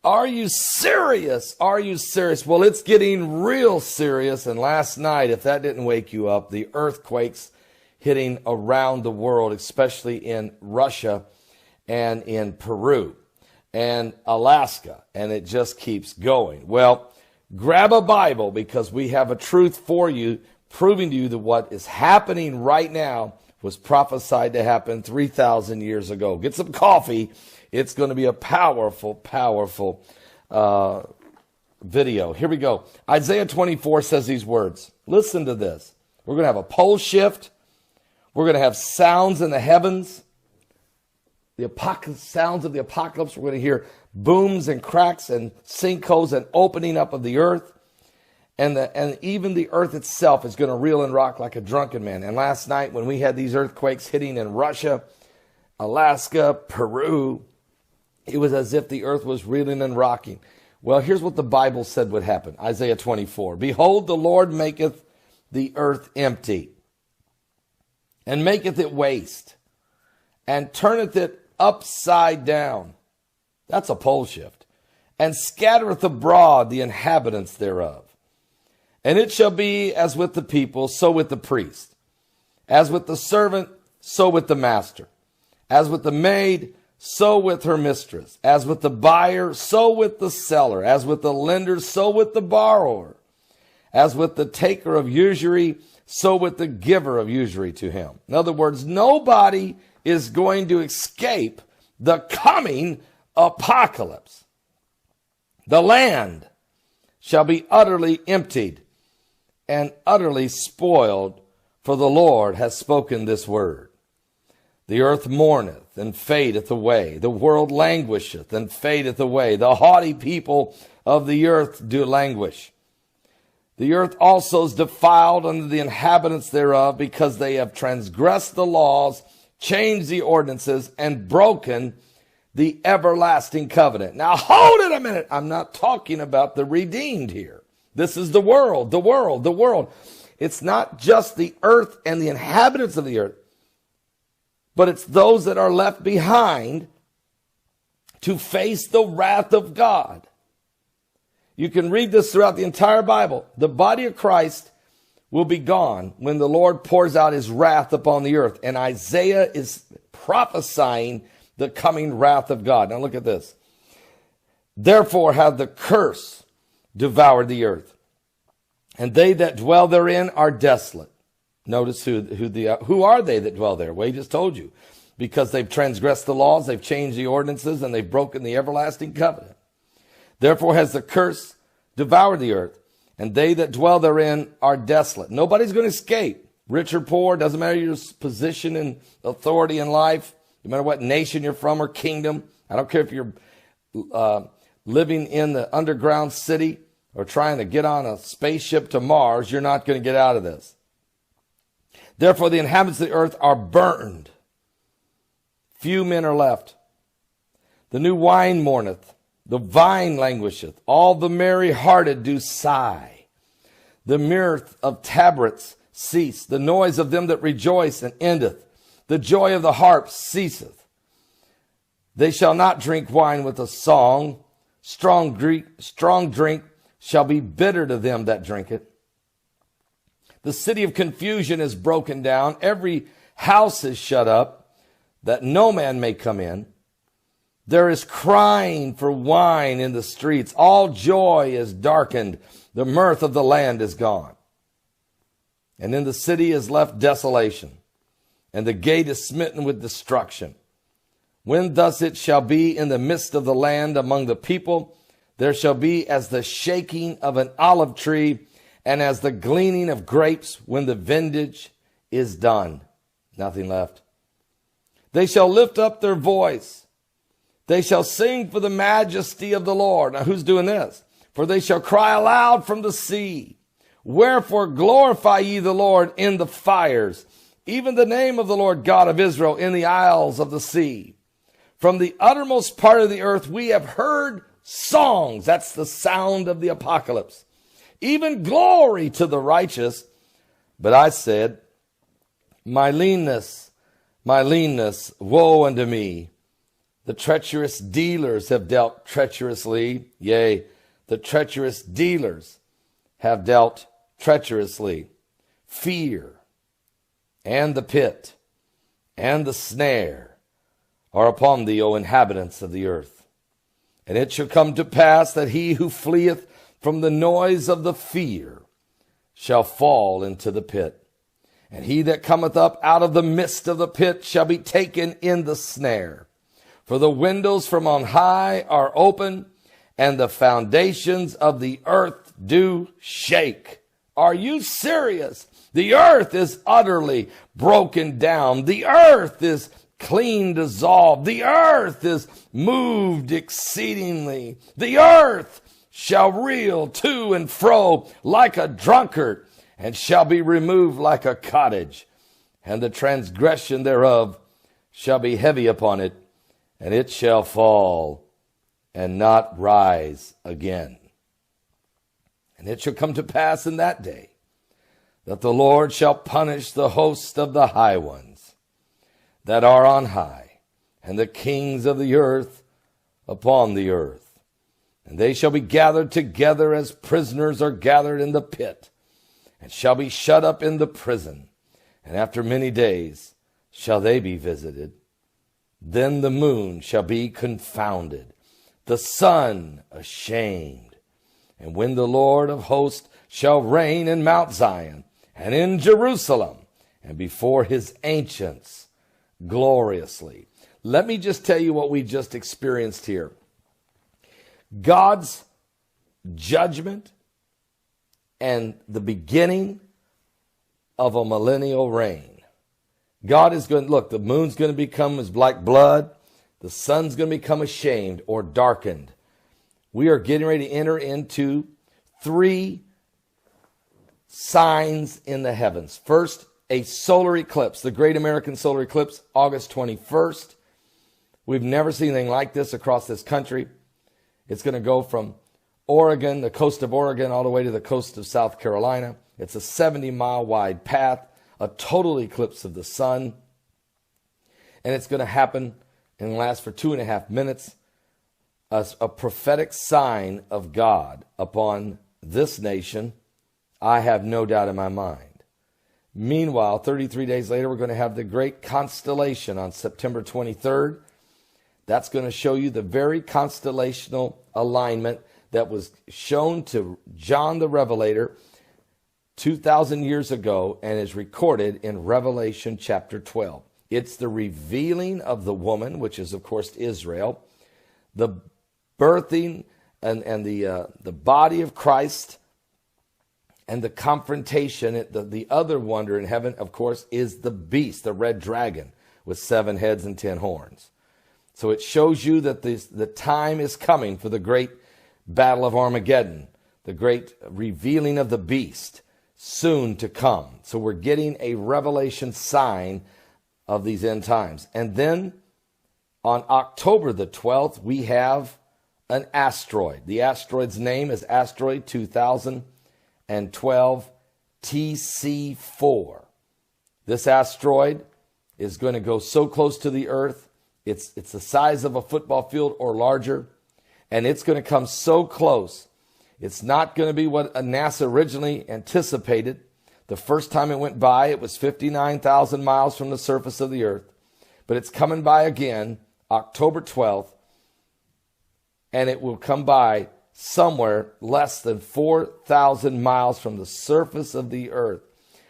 Are you serious? Are you serious? Well, it's getting real serious. And last night, if that didn't wake you up, the earthquakes hitting around the world, especially in Russia and in Peru and Alaska. And it just keeps going. Well, grab a Bible, because we have a truth for you, proving to you that what is happening right now was prophesied to happen 3,000 years ago. Get some coffee. It's going to be a powerful, powerful video. Here we go. Isaiah 24 says these words. Listen to this. We're going to have a pole shift. We're going to have sounds in the heavens. The sounds of the apocalypse. We're going to hear booms and cracks and sinkholes and opening up of the earth. And even the earth itself is going to reel and rock like a drunken man. And last night when we had these earthquakes hitting in Russia, Alaska, Peru, it was as if the earth was reeling and rocking. Well, here's what the Bible said would happen. Isaiah 24. Behold, the Lord maketh the earth empty, and maketh it waste, and turneth it upside down. That's a pole shift. And scattereth abroad the inhabitants thereof. And it shall be as with the people, so with the priest. As with the servant, so with the master. As with the maid, so with her mistress. As with the buyer, so with the seller. As with the lender, so with the borrower. As with the taker of usury, so with the giver of usury to him. In other words, nobody is going to escape the coming apocalypse. The land shall be utterly emptied and utterly spoiled, for the Lord has spoken this word. The earth mourneth and fadeth away. The world languisheth and fadeth away. The haughty people of the earth do languish. The earth also is defiled under the inhabitants thereof, because they have transgressed the laws, changed the ordinances, and broken the everlasting covenant. Now hold it a minute. I'm not talking about the redeemed here. This is the world, the world, the world. It's not just the earth and the inhabitants of the earth, but it's those that are left behind to face the wrath of God. You can read this throughout the entire Bible. The body of Christ will be gone when the Lord pours out his wrath upon the earth. And Isaiah is prophesying the coming wrath of God. Now look at this. Therefore hath the curse devoured the earth, and they that dwell therein are desolate. Notice who are they that dwell there? Well, he just told you. Because they've transgressed the laws, they've changed the ordinances, and they've broken the everlasting covenant. Therefore has the curse devoured the earth, and they that dwell therein are desolate. Nobody's going to escape. Rich or poor, doesn't matter your position and authority in life, no matter what nation you're from or kingdom. I don't care if you're living in the underground city or trying to get on a spaceship to Mars, you're not going to get out of this. Therefore, the inhabitants of the earth are burned. Few men are left. The new wine mourneth. The vine languisheth. All the merry-hearted do sigh. The mirth of tabrets cease. The noise of them that rejoice and endeth. The joy of the harp ceaseth. They shall not drink wine with a song. Strong drink shall be bitter to them that drink it. The city of confusion is broken down. Every house is shut up, that no man may come in. There is crying for wine in the streets. All joy is darkened. The mirth of the land is gone. And in the city is left desolation, and the gate is smitten with destruction. When thus it shall be in the midst of the land among the people, there shall be as the shaking of an olive tree, and as the gleaning of grapes when the vintage is done. Nothing left. They shall lift up their voice. They shall sing for the majesty of the Lord. Now who's doing this? For they shall cry aloud from the sea. Wherefore glorify ye the Lord in the fires, even the name of the Lord God of Israel in the isles of the sea. From the uttermost part of the earth we have heard songs. That's the sound of the apocalypse. Even glory to the righteous. But I said, my leanness, woe unto me. The treacherous dealers have dealt treacherously. Yea, the treacherous dealers have dealt treacherously. Fear and the pit and the snare are upon thee, O inhabitants of the earth. And it shall come to pass that he who fleeth from the noise of the fear shall fall into the pit. And he that cometh up out of the midst of the pit shall be taken in the snare. For the windows from on high are open, and the foundations of the earth do shake. Are you serious? The earth is utterly broken down. The earth is clean dissolved. The earth is moved exceedingly. The earth shall reel to and fro like a drunkard, and shall be removed like a cottage. And the transgression thereof shall be heavy upon it, and it shall fall and not rise again. And it shall come to pass in that day that the Lord shall punish the host of the high ones that are on high, and the kings of the earth upon the earth. And they shall be gathered together as prisoners are gathered in the pit, and shall be shut up in the prison. And after many days shall they be visited. Then the moon shall be confounded, the sun ashamed. And when the Lord of hosts shall reign in Mount Zion and in Jerusalem, and before his ancients gloriously. Let me just tell you what we just experienced here. God's judgment and the beginning of a millennial reign. God is going to, look, the moon's going to become as like blood. The sun's going to become ashamed or darkened. We are getting ready to enter into 3 signs in the heavens. First, a solar eclipse, the Great American Solar Eclipse, August 21st. We've never seen anything like this across this country. It's going to go from Oregon, the coast of Oregon, all the way to the coast of South Carolina. It's a 70-mile wide path, a total eclipse of the sun. And it's going to happen and last for 2.5 minutes. A prophetic sign of God upon this nation, I have no doubt in my mind. Meanwhile, 33 days later, we're going to have the great constellation on September 23rd. That's going to show you the very constellational alignment that was shown to John the Revelator 2,000 years ago and is recorded in Revelation chapter 12. It's the revealing of the woman, which is, of course, Israel, the birthing and the body of Christ, and the confrontation. The other wonder in heaven, of course, is the beast, the red dragon, with 7 heads and 10 horns. So it shows you that the time is coming for the great battle of Armageddon, the great revealing of the beast, soon to come. So we're getting a revelation sign of these end times. And then on October the 12th, we have an asteroid. The asteroid's name is Asteroid 2012 TC4. This asteroid is going to go so close to the Earth, it's the size of a football field or larger, and it's going to come so close. It's not going to be what NASA originally anticipated. The first time it went by, it was 59,000 miles from the surface of the Earth. But it's coming by again, October 12th, and it will come by somewhere less than 4,000 miles from the surface of the Earth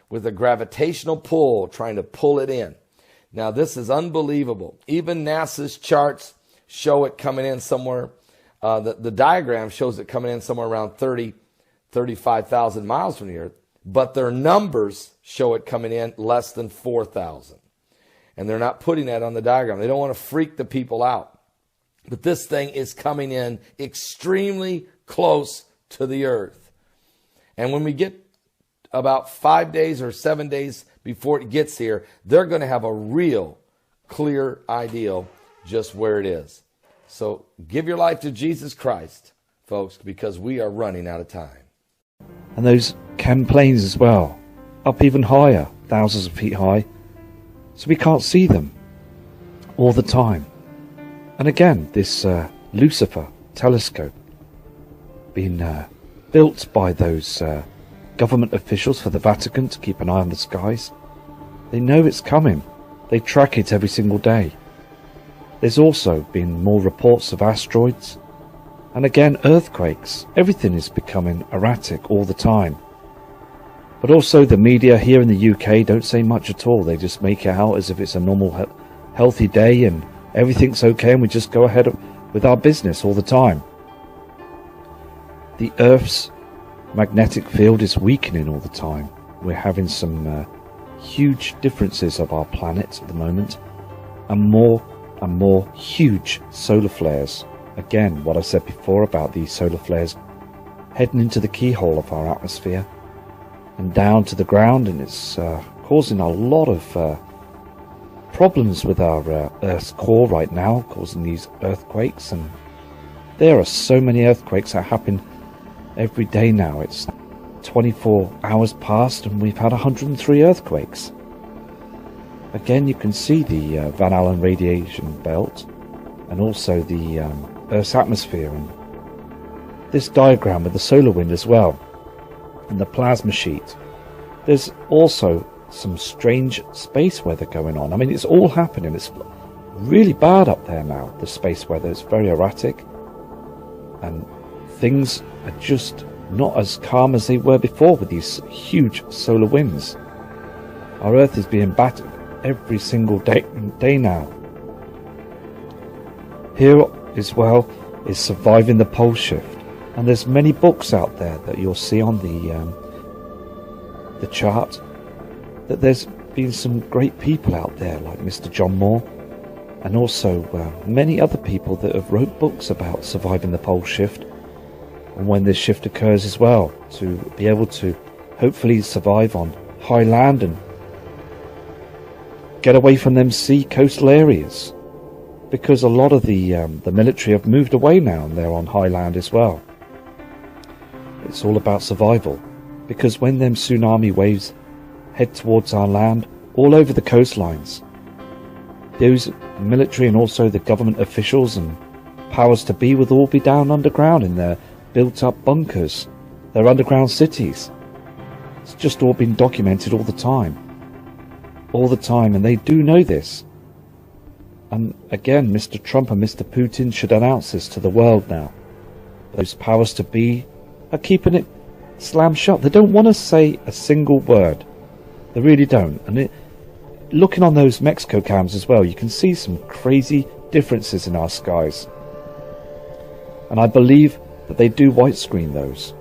with a gravitational pull trying to pull it in. Now, this is unbelievable. Even NASA's charts show it coming in somewhere. The diagram shows it coming in somewhere around 35,000 miles from the Earth. But their numbers show it coming in less than 4,000. And they're not putting that on the diagram. They don't want to freak the people out. But this thing is coming in extremely close to the Earth. And when we get about 5 days or 7 days before it gets here, they're going to have a real clear idea just where it is. So give your life to Jesus Christ, folks, because we are running out of time. And those chem planes as well, up even higher, thousands of feet high, so we can't see them all the time. And again, this Lucifer telescope being built by those government officials for the Vatican to keep an eye on the skies. They know it's coming. They track it every single day. There's also been more reports of asteroids. And again, earthquakes. Everything is becoming erratic all the time. But also the media here in the UK don't say much at all. They just make it out as if it's a normal, healthy day and everything's okay and we just go ahead with our business all the time. The Earth's magnetic field is weakening all the time. We're having some huge differences of our planet at the moment, and more huge solar flares. Again, what I said before about these solar flares heading into the keyhole of our atmosphere and down to the ground, and it's causing a lot of problems with our Earth's core right now, causing these earthquakes. And there are so many earthquakes that happen every day now. It's 24 hours past and we've had 103 earthquakes. Again, you can see the Van Allen radiation belt and also the Earth's atmosphere, and this diagram with the solar wind as well, and the plasma sheet. There's also some strange space weather going on. I mean, it's all happening. It's really bad up there now, the space weather. It's very erratic and things are just not as calm as they were before with these huge solar winds. Our Earth is being battered every single day now. Here as well is Surviving the Pole Shift, and there's many books out there that you'll see on the chart, that there's been some great people out there like Mr. John Moore, and also many other people that have wrote books about surviving the pole shift and when this shift occurs as well, to be able to hopefully survive on high land and get away from them sea coastal areas, because a lot of the military have moved away now and they're on high land as well. It's all about survival, because when them tsunami waves head towards our land all over the coastlines, those military and also the government officials and powers to be will all be down underground in their built up bunkers, their underground cities. It's just all been documented all the time, and they do know this. And again, Mr. Trump and Mr. Putin should announce this to the world now. Those powers to be are keeping it slammed shut. They don't want to say a single word. They really don't. And looking on those Mexico cams as well, you can see some crazy differences in our skies. And I believe that they do white screen those.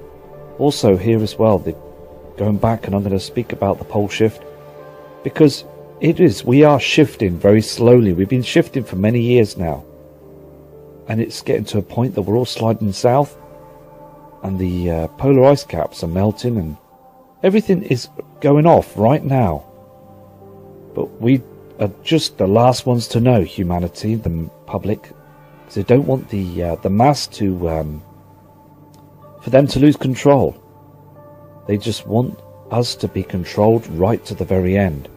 Also here as well, going back, and I'm going to speak about the pole shift, because we are shifting very slowly. We've been shifting for many years now, and it's getting to a point that we're all sliding south, and the polar ice caps are melting, and everything is going off right now. But we are just the last ones to know, humanity, the public, because they don't want the mass to for them to lose control. They just want us to be controlled right to the very end.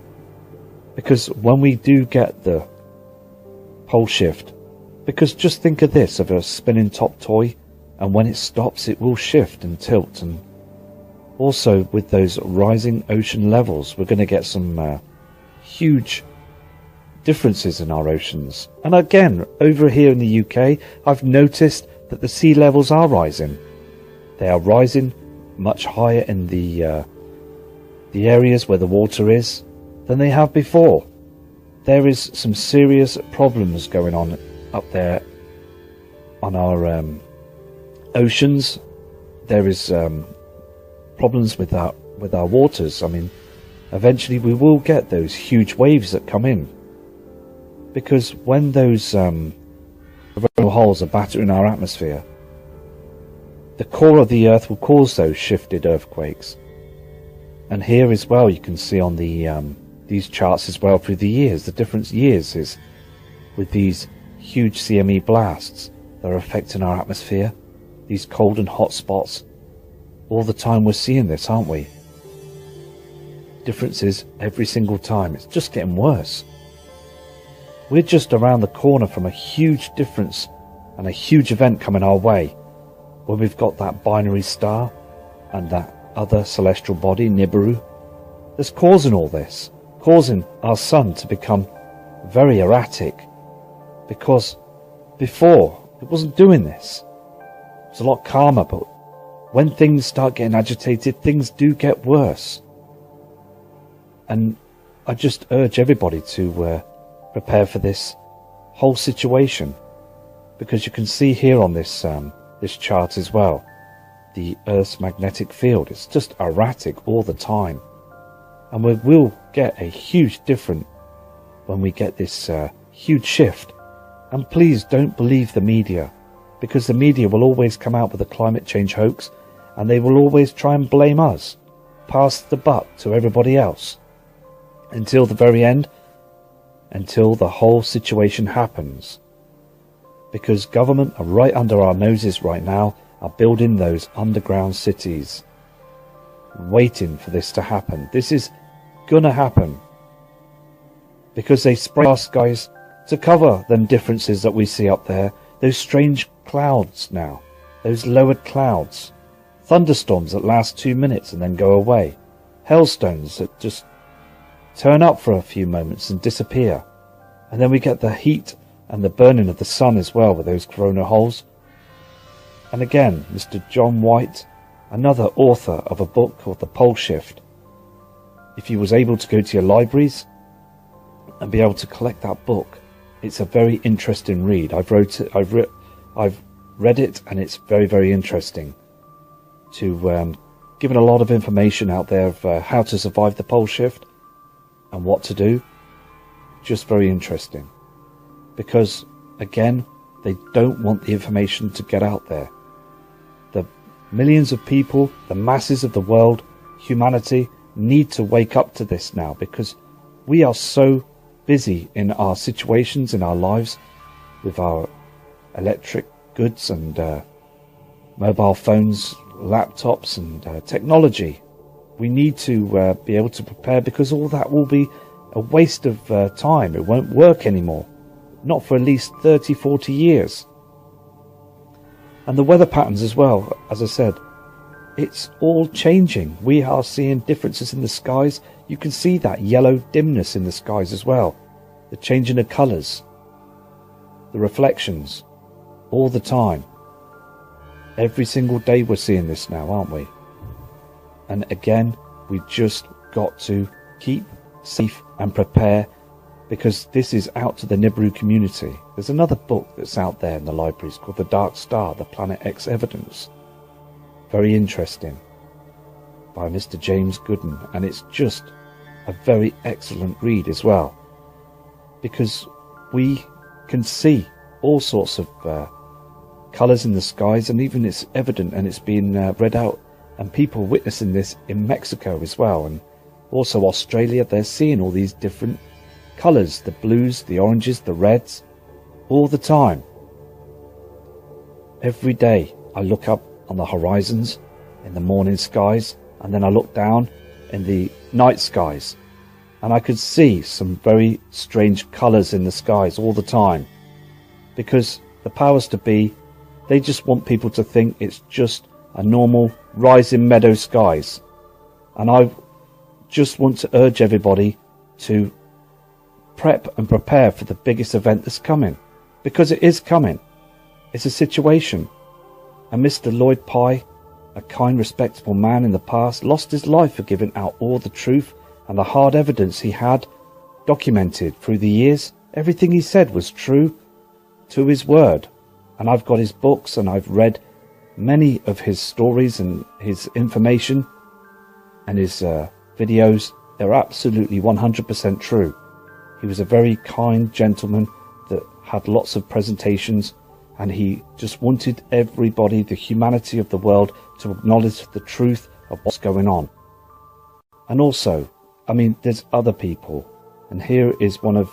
Because when we do get the pole shift, because just think of this, of a spinning top toy, and when it stops it will shift and tilt. And also with those rising ocean levels, we're going to get some huge differences in our oceans. And again, over here in the UK, I've noticed that the sea levels are rising. They are rising much higher in the areas where the water is than they have before. There is some serious problems going on up there on our oceans. There is problems with our waters. I mean, eventually we will get those huge waves that come in, because when those holes are battering our atmosphere, the core of the earth will cause those shifted earthquakes. And here as well, you can see on the these charts as well through the years, the different years is with these huge CME blasts that are affecting our atmosphere, these cold and hot spots. All the time we're seeing this, aren't we? Differences every single time. It's just getting worse. We're just around the corner from a huge difference and a huge event coming our way, where we've got that binary star and that other celestial body, Nibiru, that's causing all this, causing our sun to become very erratic, because before it wasn't doing this. It was a lot calmer, but when things start getting agitated, things do get worse. And I just urge everybody to prepare for this whole situation, because you can see here on this this chart as well, the Earth's magnetic field is just erratic all the time, and we will get a huge difference when we get this huge shift. And please don't believe the media, because the media will always come out with a climate change hoax, and they will always try and blame us, pass the buck to everybody else, until the very end, until the whole situation happens. Because government are right under our noses right now, are building those underground cities, waiting for this to happen. This is gonna happen, because they spray our skies to cover them differences that we see up there, those strange clouds now, those lowered clouds, thunderstorms that last 2 minutes and then go away, hailstones that just turn up for a few moments and disappear, and then we get the heat and the burning of the sun as well with those corona holes. And again, Mr. John White, another author of a book called The Pole Shift, if you was able to go to your libraries and be able to collect that book, it's a very interesting read. I've read it, and it's very, very interesting. To given a lot of information out there of how to survive the pole shift and what to do. Just very interesting, because again, they don't want the information to get out there. The millions of people, the masses of the world, humanity need to wake up to this now, because we are so busy in our situations, in our lives, with our electric goods and mobile phones, laptops and technology. We need to be able to prepare, because all that will be a waste of time. It won't work anymore, not for at least 30-40 years. And the weather patterns as well, as I said, it's all changing. We are seeing differences in the skies. You can see that yellow dimness in the skies as well, the changing of colours, the reflections, all the time. Every single day we're seeing this now, aren't we? And again, we've just got to keep safe and prepare, because this is out to the Nibiru community. There's another book that's out there in the libraries called The Dark Star, The Planet X Evidence. Very interesting, by Mr. James Gooden, and it's just a very excellent read as well, because we can see all sorts of colours in the skies, and even it's evident, and it's been read out, and people witnessing this in Mexico as well, and also Australia. They're seeing all these different colours, the blues, the oranges, the reds, all the time. Every day I look up on the horizons in the morning skies, and then I look down in the night skies, and I could see some very strange colours in the skies all the time, because the powers to be, they just want people to think it's just a normal rising meadow skies. And I just want to urge everybody to prep and prepare for the biggest event that's coming, because it is coming. It's a situation. And Mr. Lloyd Pye, a kind, respectable man in the past, lost his life for giving out all the truth and the hard evidence he had documented through the years. Everything he said was true to his word. And I've got his books, and I've read many of his stories and his information and his videos. They're absolutely 100% true. He was a very kind gentleman that had lots of presentations, and he just wanted everybody, the humanity of the world, to acknowledge the truth of what's going on. And also, I mean, there's other people, and here is one of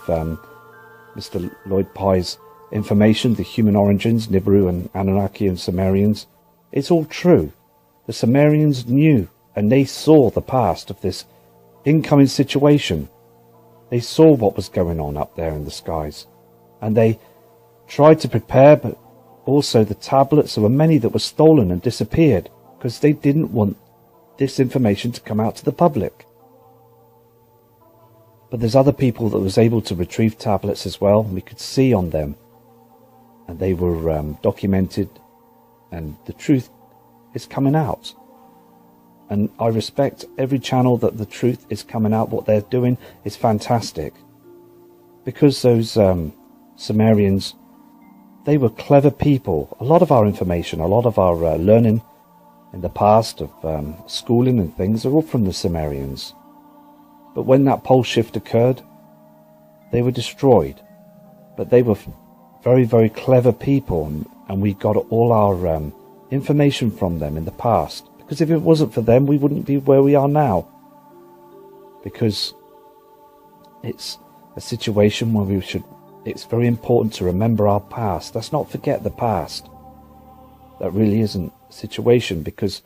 Mr. Lloyd Pye's information, the human origins, Nibiru and Anunnaki and Sumerians. It's all true. The Sumerians knew, and they saw the past of this incoming situation. They saw what was going on up there in the skies, and they tried to prepare, but also the tablets, there were many that were stolen and disappeared because they didn't want this information to come out to the public. But there's other people that was able to retrieve tablets as well, and we could see on them, and they were documented, and the truth is coming out. And I respect every channel that the truth is coming out. What they're doing is fantastic, because those Sumerians, they were clever people. A lot of our information, a lot of our learning in the past of schooling and things are all from the Sumerians. But when that pole shift occurred, they were destroyed. But they were very, very clever people, and we got all our information from them in the past. Because if it wasn't for them, we wouldn't be where we are now. Because it's a situation where it's very important to remember our past. Let's not forget the past. That really isn't a situation, because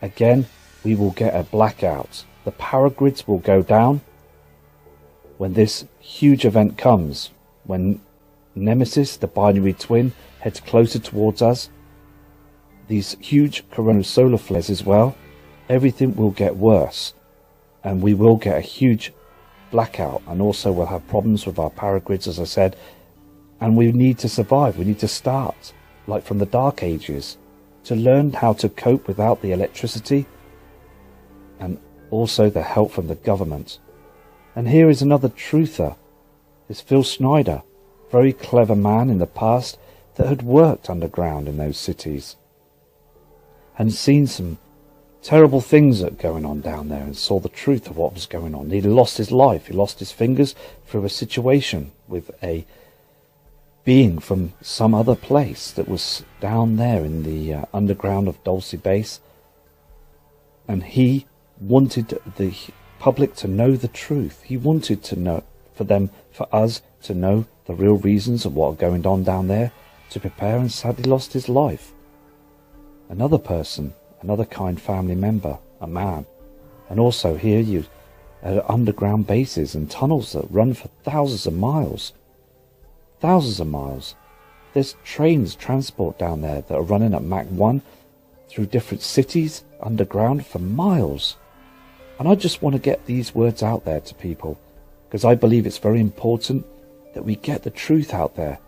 again, we will get a blackout. The power grids will go down when this huge event comes. When Nemesis, the binary twin, heads closer towards us. These huge coronal solar flares as well. Everything will get worse. And we will get a huge blackout. And also we'll have problems with our power grids, as I said. And we need to survive. We need to start, like from the Dark Ages, to learn how to cope without the electricity. And also the help from the government. And here is another truther. This Phil Snyder, very clever man in the past that had worked underground in those cities and seen some terrible things that were going on down there, and saw the truth of what was going on. He lost his life. He lost his fingers through a situation with a being from some other place that was down there in the underground of Dulce Base. And he wanted the public to know the truth. He wanted to know, for us to know the real reasons of what are going on down there, to prepare, and sadly lost his life. Another person, another kind family member, a man. And also here you at underground bases and tunnels that run for thousands of miles. Thousands of miles. There's trains, transport down there that are running at Mach 1 through different cities underground for miles. And I just want to get these words out there to people, because I believe it's very important that we get the truth out there.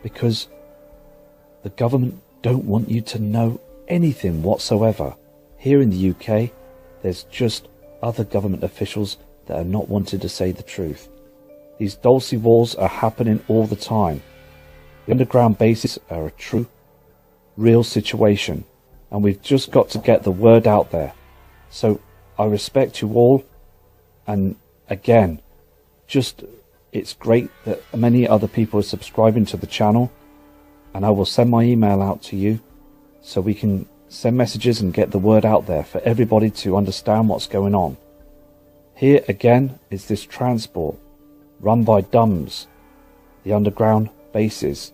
Because the government don't want you to know anything whatsoever. Here in the UK, there's just other government officials that are not wanting to say the truth. These Dulce wars are happening all the time. The underground bases are a true, real situation, and we've just got to get the word out there. So I respect you all, and again, it's great that many other people are subscribing to the channel, and I will send my email out to you so we can send messages and get the word out there for everybody to understand what's going on. Here again is this transport run by DUMS, the underground bases,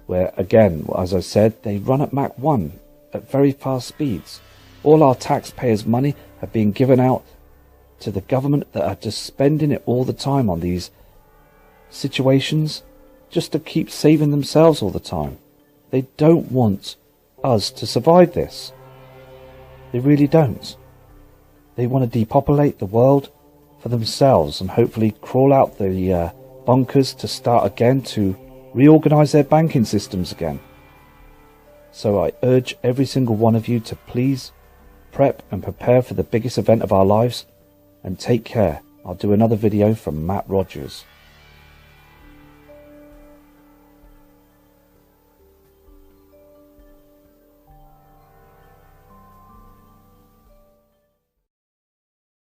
where again, as I said, they run at Mach 1 at very fast speeds. All our taxpayers' money are being given out to the government that are just spending it all the time on these situations just to keep saving themselves all the time. They don't want us to survive this. They really don't. They want to depopulate the world for themselves and hopefully crawl out the bunkers to start again, to reorganize their banking systems again. So I urge every single one of you to please prep and prepare for the biggest event of our lives, and take care. I'll do another video from Matt Rogers.